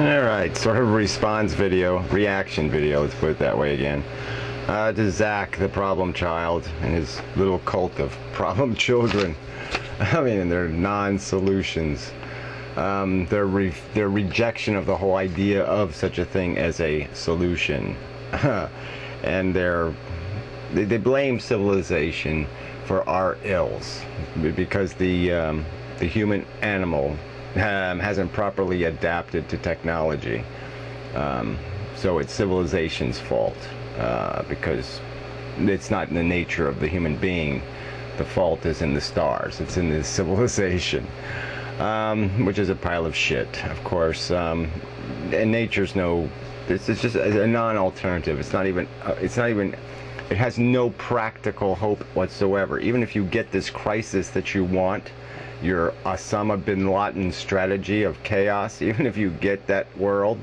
Alright, sort of response video, reaction video, let's put it that way again. To Zack, the problem child, and his little cult of problem children. I mean, their non-solutions. Their rejection of the whole idea of such a thing as a solution. And they blame civilization for our ills, because the human animal hasn't properly adapted to technology. So it's civilization's fault, because it's not in the nature of the human being. The fault is in the stars. It's in the civilization, which is a pile of shit, of course. And nature's it's just a non-alternative. It's not even. It has no practical hope whatsoever. Even if you get this crisis that you want, your Osama bin Laden strategy of chaos, even if you get that world,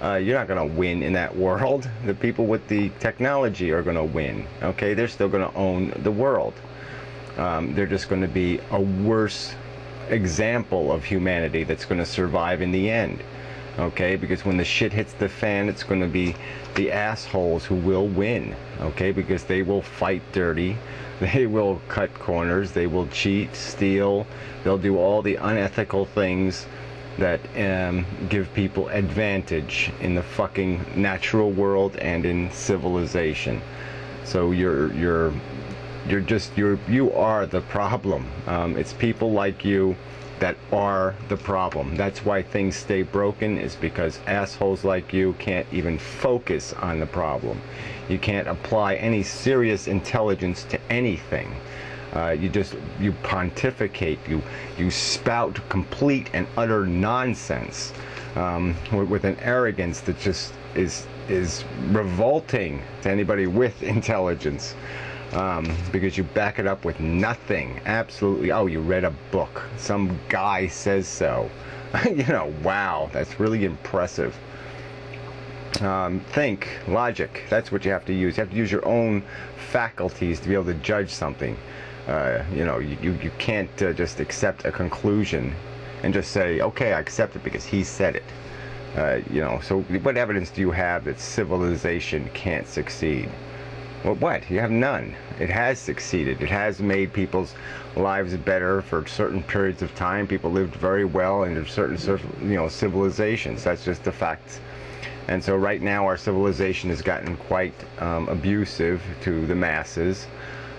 you're not going to win in that world. The people with the technology are going to win. Okay, they're still going to own the world. They're just going to be a worse example of humanity that's going to survive in the end. Okay, because when the shit hits the fan, it's going to be the assholes who will win. Okay, because they will fight dirty, they will cut corners, they will cheat, steal, they'll do all the unethical things that give people advantage in the fucking natural world and in civilization. So you are the problem. It's people like you that are the problem. That's why things stay broken, is because assholes like you can't even focus on the problem. You can't apply any serious intelligence to anything. You pontificate, you spout complete and utter nonsense, with an arrogance that just is revolting to anybody with intelligence. Because you back it up with nothing. Absolutely. Oh, you read a book. Some guy says so. You know, wow, that's really impressive. Think, logic. That's what you have to use. You have to use your own faculties to be able to judge something. You know, you can't just accept a conclusion and just say, okay, I accept it because he said it. You know, so what evidence do you have that civilization can't succeed? Well, what? You have none. It has succeeded. It has made people's lives better for certain periods of time. People lived very well in certain civilizations. That's just a fact. And so right now our civilization has gotten quite abusive to the masses.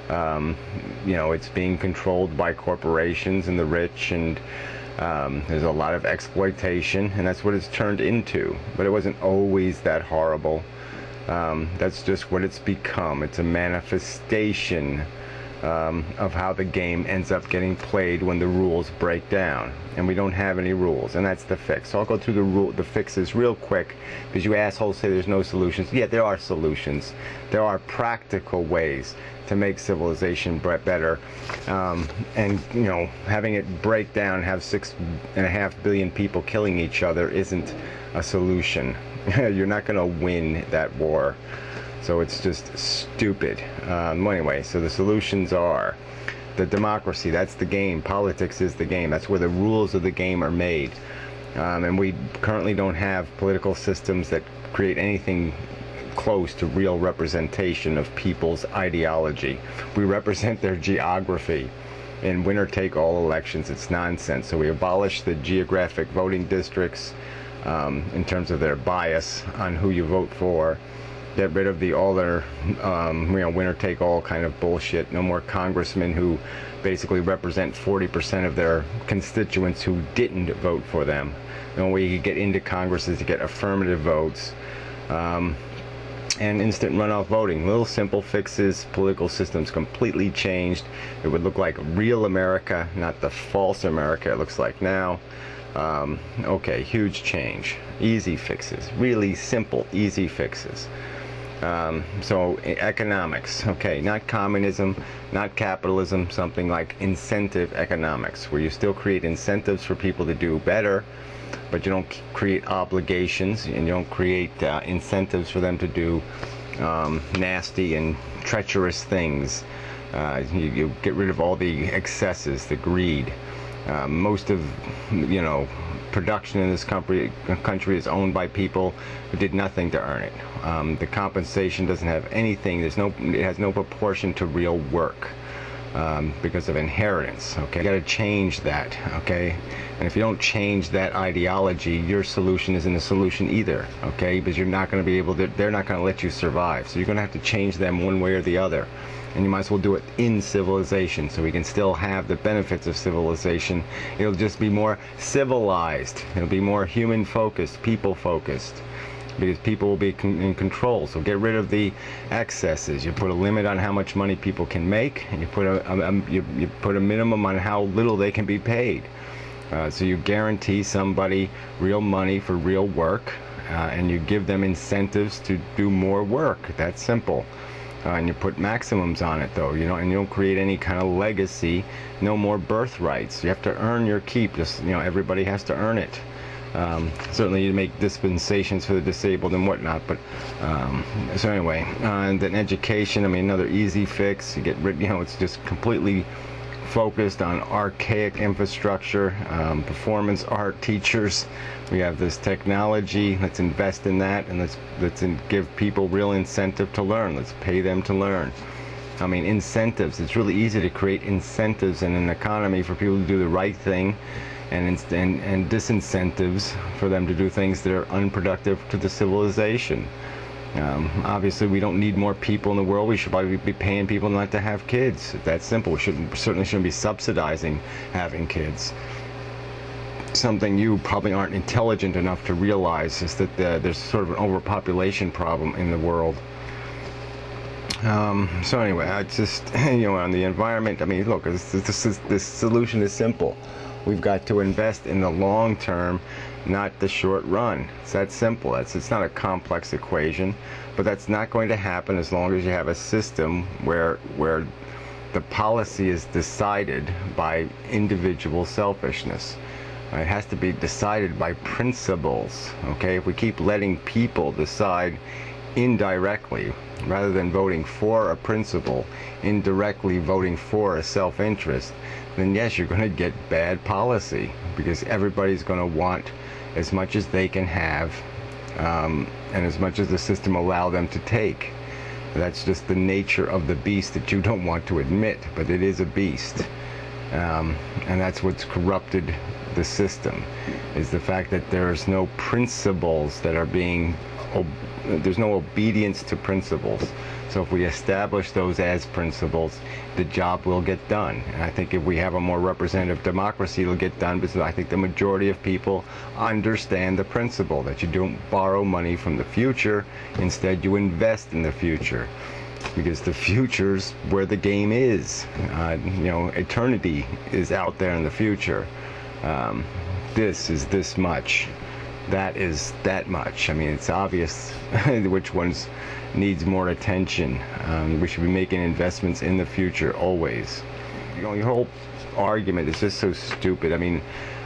You know, it's being controlled by corporations and the rich, and there's a lot of exploitation, and that's what it's turned into. But it wasn't always that horrible. That's just what it's become. It's a manifestation of how the game ends up getting played when the rules break down, and we don't have any rules, and that's the fix. So I'll go through the fixes real quick, because you assholes say there's no solutions. Yeah, there are solutions. There are practical ways to make civilization better, and you know, having it break down, have 6.5 billion people killing each other isn't a solution. You're not going to win that war. So it's just stupid. Anyway, so the solutions are the democracy. That's the game. Politics is the game. That's where the rules of the game are made. And we currently don't have political systems that create anything close to real representation of people's ideology. We represent their geography. In winner-take-all elections, it's nonsense. So we abolish the geographic voting districts, in terms of their bias on who you vote for. Get rid of all their winner-take-all kind of bullshit. No more congressmen who basically represent 40% of their constituents who didn't vote for them. The only way you could get into Congress is to get affirmative votes, and instant runoff voting. Little simple fixes. Political systems completely changed. It would look like real America, not the false America it looks like now. Okay, huge change. Easy fixes. Really simple, easy fixes. So economics. Okay, not communism, not capitalism, something like incentive economics, where you still create incentives for people to do better, but you don't create obligations, and you don't create incentives for them to do nasty and treacherous things. You get rid of all the excesses, the greed. Most of, production in this country is owned by people who did nothing to earn it. The compensation doesn't have anything. It has no proportion to real work. Because of inheritance. Okay, you got to change that. Okay, and if you don't change that ideology, your solution isn't a solution either. Okay, because you're not going to be able to. They're not going to let you survive. So you're going to have to change them one way or the other, and you might as well do it in civilization, so we can still have the benefits of civilization. It'll just be more civilized. It'll be more human focused, people focused. Because people will be in control. So get rid of the excesses. You put a limit on how much money people can make, and you put a minimum on how little they can be paid. So you guarantee somebody real money for real work, and you give them incentives to do more work. That's simple. And you put maximums on it, though, and you don't create any kind of legacy. No more birthrights. You have to earn your keep. Just everybody has to earn it. Certainly you make dispensations for the disabled and whatnot, but so anyway, and then education, another easy fix. You get rid, it's just completely focused on archaic infrastructure, performance art teachers. We have this technology. Let's invest in that, and let's give people real incentive to learn. Let's pay them to learn. Incentives. It's really easy to create incentives in an economy for people to do the right thing, and disincentives for them to do things that are unproductive to the civilization. Obviously, we don't need more people in the world. We should probably be paying people not to have kids. That's simple. We certainly shouldn't be subsidizing having kids. Something you probably aren't intelligent enough to realize is that there's sort of an overpopulation problem in the world. So anyway, I just, on the environment, look, this solution is simple. We've got to invest in the long term, not the short run. It's that simple. It's not a complex equation, but that's not going to happen as long as you have a system where the policy is decided by individual selfishness. It has to be decided by principles. Okay, if we keep letting people decide indirectly, rather than voting for a principle, indirectly voting for a self-interest, then yes, you're going to get bad policy, because everybody's going to want as much as they can have, and as much as the system allow them to take. That's just the nature of the beast that you don't want to admit, but it is a beast. And that's what's corrupted the system, is the fact that there's no principles that are being there's no obedience to principles. So if we establish those as principles, the job will get done. And I think if we have a more representative democracy, it'll get done, because I think the majority of people understand the principle that you don't borrow money from the future. Instead, you invest in the future, because the future's where the game is. Eternity is out there in the future. This is this much. That is that much. It's obvious which ones needs more attention. We should be making investments in the future always. Your whole argument is just so stupid.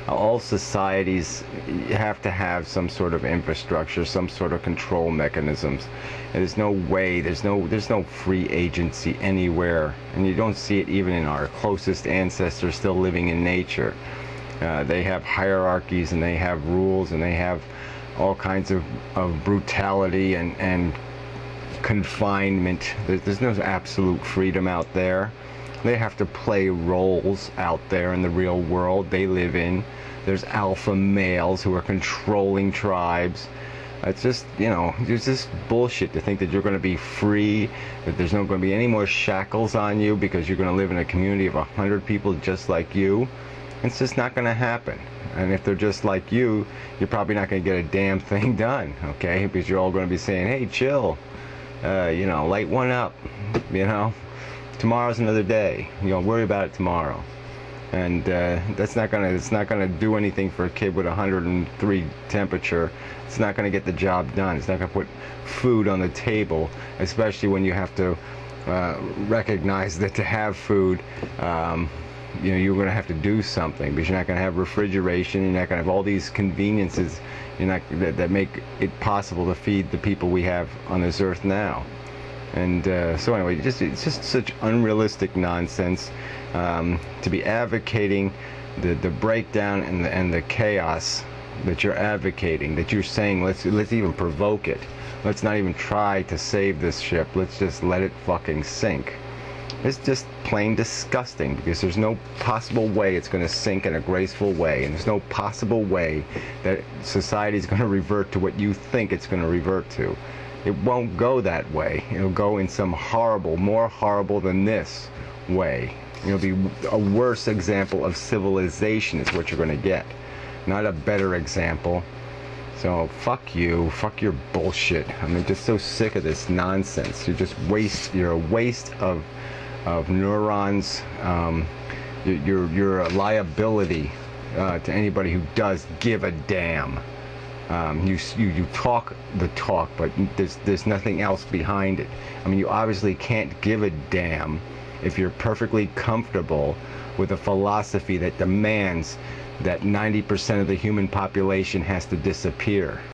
All societies have to have some sort of infrastructure, some sort of control mechanisms. And there's no way, there's no free agency anywhere, and you don't see it even in our closest ancestors still living in nature. They have hierarchies, and they have rules, and they have all kinds of brutality and confinement. There's no absolute freedom out there. They have to play roles out there in the real world they live in. There's alpha males who are controlling tribes. It's just, it's just bullshit to think that you're going to be free, that there's not going to be any more shackles on you because you're going to live in a community of 100 people just like you. It's just not going to happen. And if they're just like you, you're probably not going to get a damn thing done, okay? Because you're all going to be saying, hey, chill, light one up, tomorrow's another day. Worry about it tomorrow. And it's not going to do anything for a kid with 103 temperature. It's not going to get the job done. It's not going to put food on the table, especially when you have to recognize that to have food, you're going to have to do something, because you're not going to have refrigeration. You're not going to have all these conveniences that make it possible to feed the people we have on this earth now. And so anyway, it's just such unrealistic nonsense to be advocating the breakdown and the chaos that you're advocating, that you're saying let's even provoke it. Let's not even try to save this ship. Let's just let it fucking sink. It's just plain disgusting, because there's no possible way it's going to sink in a graceful way, and there's no possible way that society is going to revert to what you think it's going to revert to. It won't go that way. It'll go in some horrible, more horrible than this way. It'll be a worse example of civilization is what you're going to get, not a better example. So fuck you, fuck your bullshit. I'm just so sick of this nonsense. You're a waste of neurons. You're a liability to anybody who does give a damn. You talk the talk, but there's nothing else behind it. I mean, you obviously can't give a damn if you're perfectly comfortable with a philosophy that demands that 90% of the human population has to disappear.